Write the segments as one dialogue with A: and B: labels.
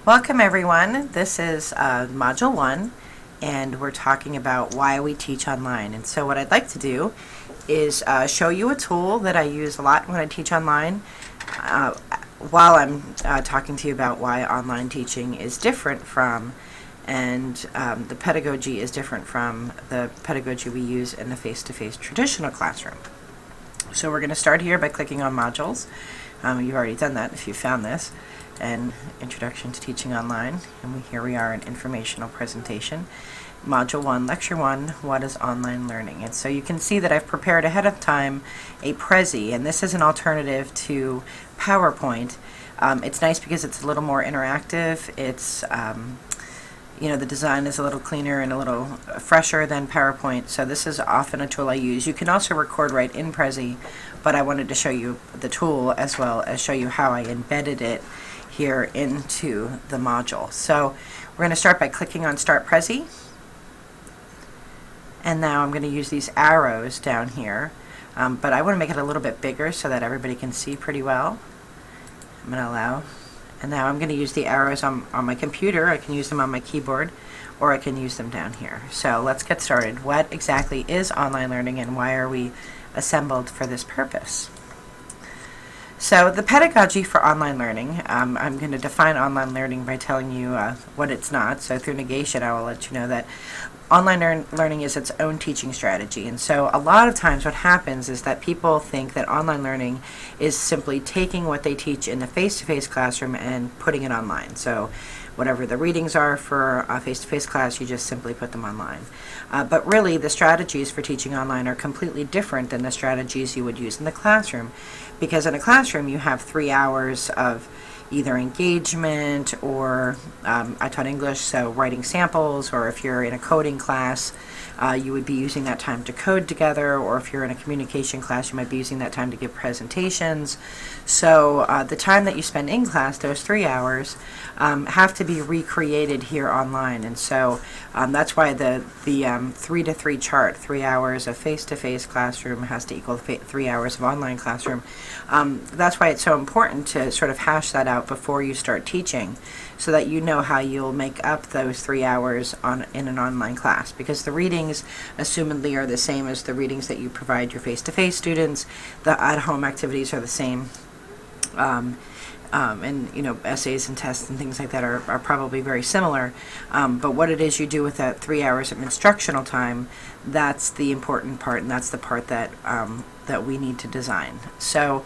A: Welcome everyone. This is Module 1 and we're talking about why we teach online. And so what I'd like to do is show you a tool that I use a lot when I teach online while I'm talking to you about why online teaching is different from and the pedagogy is different from the pedagogy we use in the face-to-face traditional classroom. So we're going to start here by clicking on modules. You've already done that if you found this, and Introduction to Teaching Online, and here we are in Informational Presentation. Module 1, Lecture 1, What is Online Learning? And so you can see that I've prepared ahead of time a Prezi, and this is an alternative to PowerPoint. It's nice because it's a little more interactive. It's the design is a little cleaner and a little fresher than PowerPoint, so this is often a tool I use. You can also record right in Prezi, but I wanted to show you the tool as well as show you how I embedded it here into the module. So we're going to start by clicking on Start Prezi, and now I'm going to use these arrows down here, but I want to make it a little bit bigger so that everybody can see pretty well. I'm going to allow. And now I'm going to use the arrows on my computer. I can use them on my keyboard, or I can use them down here. So let's get started. What exactly is online learning, and why are we assembled for this purpose? So the pedagogy for online learning, I'm going to define online learning by telling you what it's not. So through negation, I will let you know that online learning is its own teaching strategy. And so a lot of times what happens is that people think that online learning is simply taking what they teach in the face-to-face classroom and putting it online. So whatever the readings are for a face-to-face class, you just simply put them online. But really, the strategies for teaching online are completely different than the strategies you would use in the classroom, because in a classroom you have 3 hours of either engagement or I taught English, so writing samples, or if you're in a coding class, you would be using that time to code together, or if you're in a communication class, you might be using that time to give presentations. So the time that you spend in class, those 3 hours, have to be recreated here online. And so that's why the 3 to 3 chart, 3 hours of face-to-face classroom has to equal 3 hours of online classroom. That's why it's so important to sort of hash that out before you start teaching, so that you know how you'll make up those 3 hours in an online class, because the readings assumedly are the same as the readings that you provide your face-to-face students. The at-home activities are the same, and essays and tests and things like that are probably very similar, but what it is you do with that 3 hours of instructional time, that's the important part, and that's the part that that we need to design. So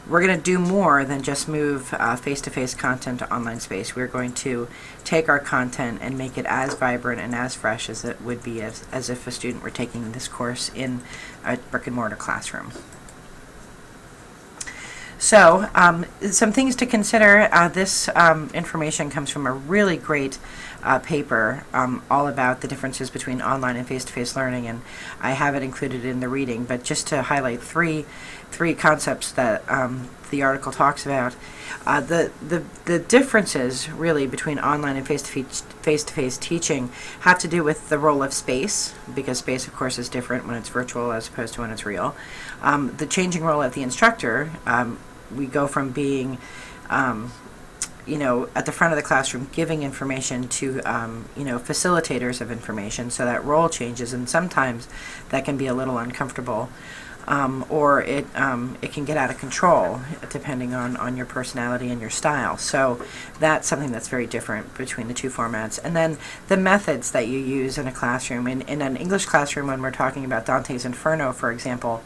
A: we're going to do more than just move face-to-face content to online space. We're going to take our content and make it as vibrant and as fresh as it would be as if a student were taking this course in a brick-and-mortar classroom. So some things to consider. This information comes from a really great paper all about the differences between online and face-to-face learning, and I have it included in the reading, but just to highlight three concepts that the article talks about. The differences really between online and face-to-face teaching have to do with the role of space, because space of course is different when it's virtual as opposed to when it's real. The changing role of the instructor, we go from being at the front of the classroom giving information to facilitators of information, so that role changes, and sometimes that can be a little uncomfortable, or it can get out of control depending on your personality and your style. So that's something that's very different between the two formats. And then the methods that you use in a classroom. In an English classroom, when we're talking about Dante's Inferno, for example,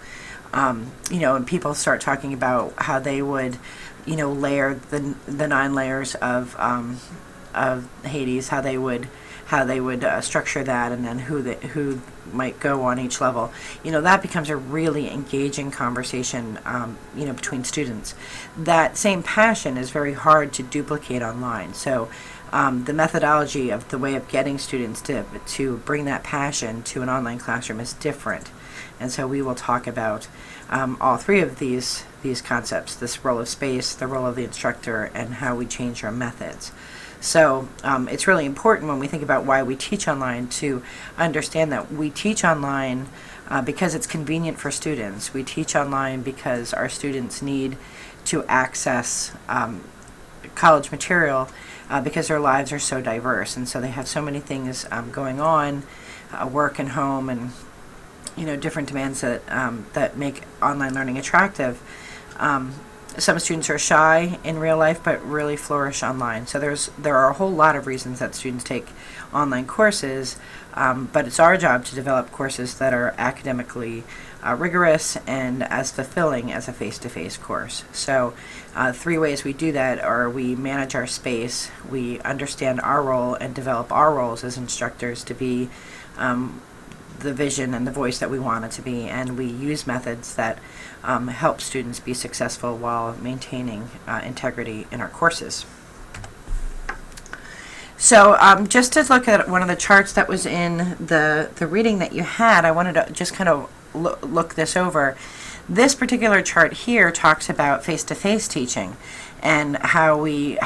A: and people start talking about how they would layer the 9 layers of Hades, how they would structure that, and then who might go on each level. That becomes a really engaging conversation between students. That same passion is very hard to duplicate online. So the methodology of the way of getting students to bring that passion to an online classroom is different. And so we will talk about all 3 of these concepts: this role of space, the role of the instructor, and how we change our methods. So it's really important when we think about why we teach online to understand that we teach online because it's convenient for students. We teach online because our students need to access college material because their lives are so diverse, and so they have so many things going on, work and home, and different demands that make online learning attractive. Some students are shy in real life but really flourish online. So there are a whole lot of reasons that students take online courses, but it's our job to develop courses that are academically rigorous and as fulfilling as a face-to-face course. So 3 ways we do that are: we manage our space, we understand our role and develop our roles as instructors to be the vision and the voice that we want it to be, and we use methods that help students be successful while maintaining integrity in our courses. So just to look at one of the charts that was in the reading that you had, I wanted to just kind of look this over. This particular chart here talks about face-to-face teaching and how we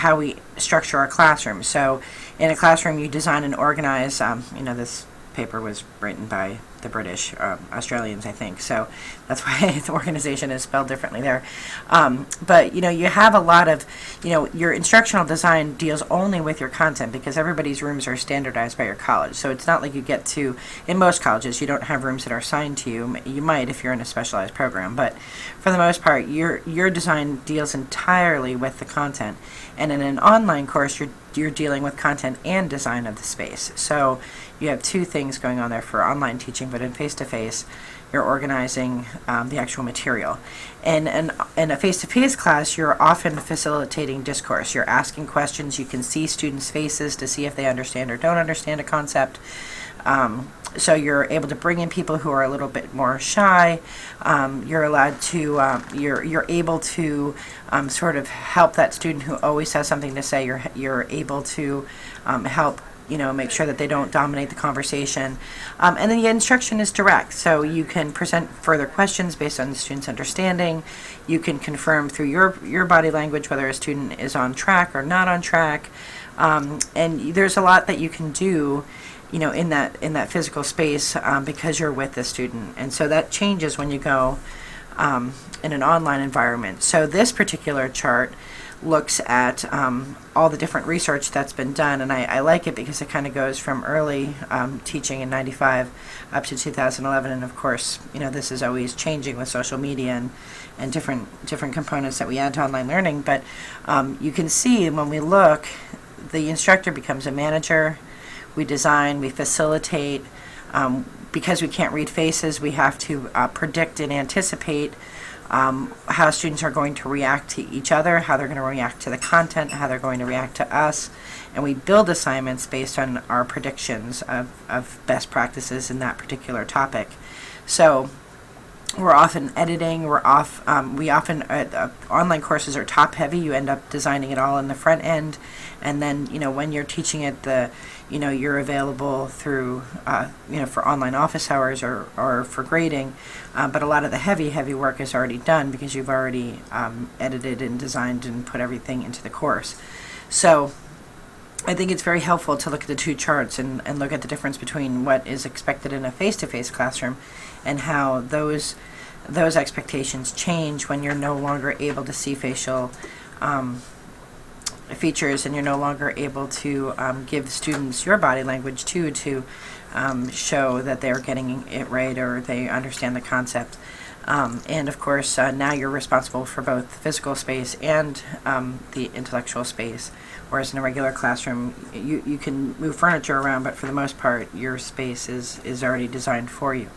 A: structure our classroom. So in a classroom, you design and organize. This paper was written by the British, Australians, I think, so that's why the organization is spelled differently there. But you have a lot of, your instructional design deals only with your content, because everybody's rooms are standardized by your college. So it's not like you get to, in most colleges, you don't have rooms that are assigned to you. You might if you're in a specialized program, but for the most part, your design deals entirely with the content. And in an online course, you're dealing with content and design of the space. So you have 2 things going on there for online teaching, but in face-to-face, you're organizing the actual material. And in a face-to-face class, you're often facilitating discourse. You're asking questions. You can see students' faces to see if they understand or don't understand a concept. So you're able to bring in people who are a little bit more shy. You're allowed to, you're able to sort of help that student who always has something to say. You're able to help make sure that they don't dominate the conversation. And then the instruction is direct, so you can present further questions based on the student's understanding. You can confirm through your body language whether a student is on track or not on track. And there's a lot that you can do in that physical space because you're with the student. And so that changes when you go in an online environment. So this particular chart looks at all the different research that's been done, and I like it because it kind of goes from early teaching in '95 up to 2011, and of course this is always changing with social media and different components that we add to online learning. But you can see when we look, the instructor becomes a manager. We design, we facilitate. Because we can't read faces, we have to predict and anticipate how students are going to react to each other, how they're going to react to the content, how they're going to react to us, and we build assignments based on our predictions of best practices in that particular topic. So we're often editing, online courses are top heavy. You end up designing it all in the front end, and then when you're teaching it, you're available through for online office hours or for grading, but a lot of the heavy work is already done because you've already edited and designed and put everything into the course. So I think it's very helpful to look at the 2 charts and look at the difference between what is expected in a face-to-face classroom and how those expectations change when you're no longer able to see facial features, and you're no longer able to give students your body language to show that they're getting it right or they understand the concept. And of course, now you're responsible for both the physical space and the intellectual space, whereas in a regular classroom, you can move furniture around, but for the most part, your space is already designed for you.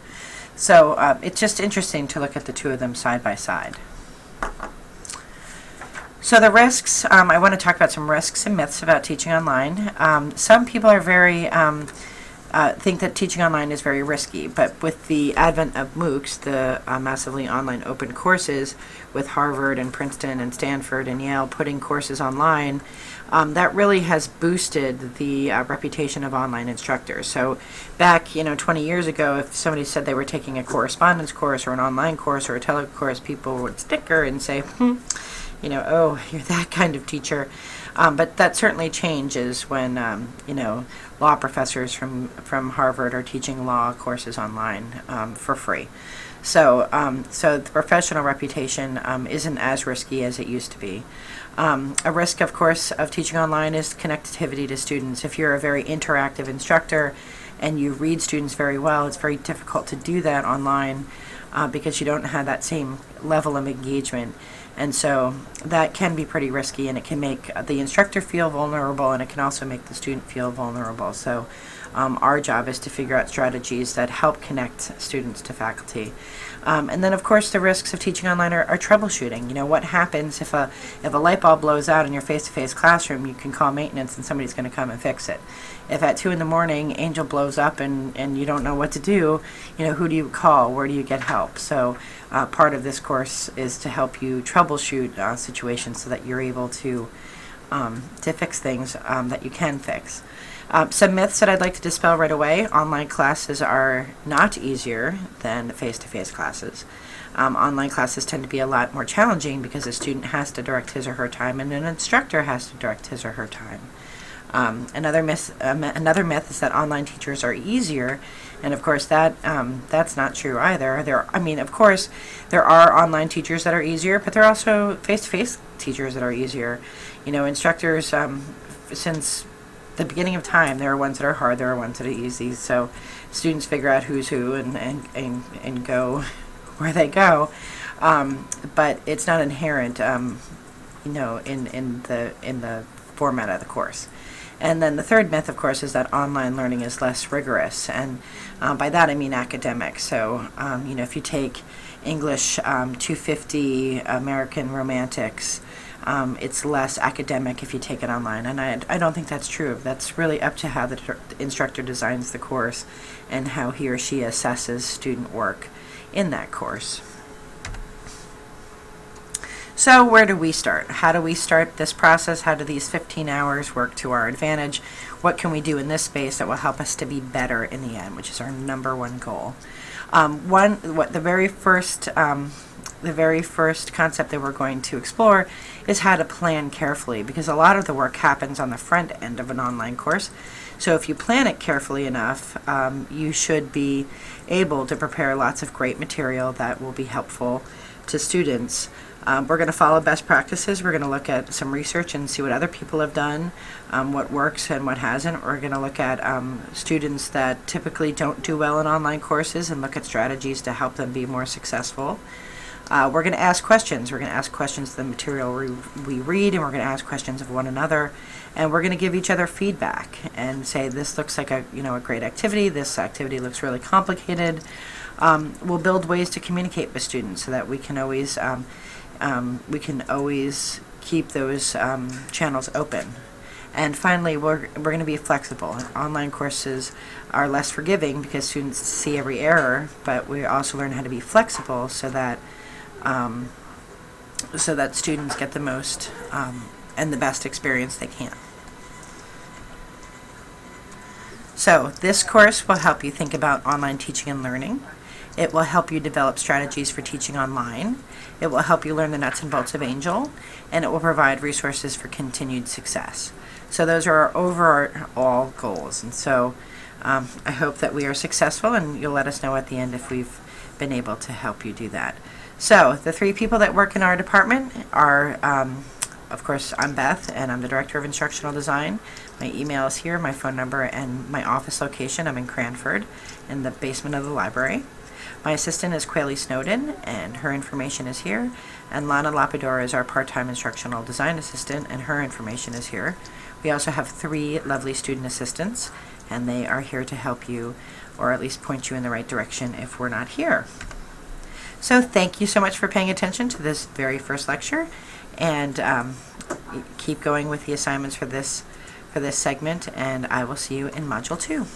A: So it's just interesting to look at the 2 of them side by side. So the risks, I want to talk about some risks and myths about teaching online. Some people are very think that teaching online is very risky, but with the advent of MOOCs, the massively online open courses, with Harvard and Princeton and Stanford and Yale putting courses online, that really has boosted the reputation of online instructors. So back 20 years ago, if somebody said they were taking a correspondence course or an online course or a telecourse, people would snicker and say, oh, you're that kind of teacher. But that certainly changes when, law professors from Harvard are teaching law courses online for free. So the professional reputation isn't as risky as it used to be. A risk, of course, of teaching online is connectivity to students. If you're a very interactive instructor and you read students very well, it's very difficult to do that online because you don't have that same level of engagement. And so that can be pretty risky, and it can make the instructor feel vulnerable, and it can also make the student feel vulnerable. So our job is to figure out strategies that help connect students to faculty. And then, of course, the risks of teaching online are troubleshooting. You know, what happens if a light bulb blows out in your face-to-face classroom? You can call maintenance, and somebody's going to come and fix it. If at 2 in the morning Angel blows up and you don't know what to do, you know, who do you call? Where do you get help? So part of this course is to help you troubleshoot situations so that you're able to fix things that you can fix. Some myths that I'd like to dispel right away: online classes are not easier than face-to-face classes. Online classes tend to be a lot more challenging because a student has to direct his or her time, and an instructor has to direct his or her time. Another myth is that online teachers are easier, and of course that's not true either. Of course, there are online teachers that are easier, but there are also face-to-face teachers that are easier. You know, instructors, since the beginning of time, there are ones that are hard, there are ones that are easy. So students figure out who's who and go where they go. But it's not inherent, in the format of the course. And then the third myth, of course, is that online learning is less rigorous, and by that I mean academic. So, if you take English 250, American Romantics, it's less academic if you take it online, and I don't think that's true. That's really up to how the instructor designs the course and how he or she assesses student work in that course. So where do we start? How do we start this process? How do these 15 hours work to our advantage? What can we do in this space that will help us to be better in the end, which is our number one goal? The very first concept that we're going to explore is how to plan carefully, because a lot of the work happens on the front end of an online course. So if you plan it carefully enough, you should be able to prepare lots of great material that will be helpful to students. We're going to follow best practices. We're going to look at some research and see what other people have done, what works and what hasn't. We're going to look at students that typically don't do well in online courses and look at strategies to help them be more successful. We're going to ask questions. We're going to ask questions of the material we read, and we're going to ask questions of one another, and we're going to give each other feedback and say, this looks like a great activity. This activity looks really complicated. We'll build ways to communicate with students so that we can always keep those channels open. And finally, we're going to be flexible. Online courses are less forgiving because students see every error, but we also learn how to be flexible so that students get the most and the best experience they can. So this course will help you think about online teaching and learning. It will help you develop strategies for teaching online. It will help you learn the nuts and bolts of Angel, and it will provide resources for continued success. So those are our overall goals, and so I hope that we are successful, and you'll let us know at the end if we've been able to help you do that. So the 3 people that work in our department are, of course, I'm Beth, and I'm the Director of Instructional Design. My email is here, my phone number, and my office location. I'm in Cranford, in the basement of the library. My assistant is Quayle Snowden, and her information is here. And Lana Lapador is our part-time instructional design assistant, and her information is here. We also have 3 lovely student assistants, and they are here to help you, or at least point you in the right direction if we're not here. So thank you so much for paying attention to this very first lecture, and keep going with the assignments for this segment, and I will see you in Module 2.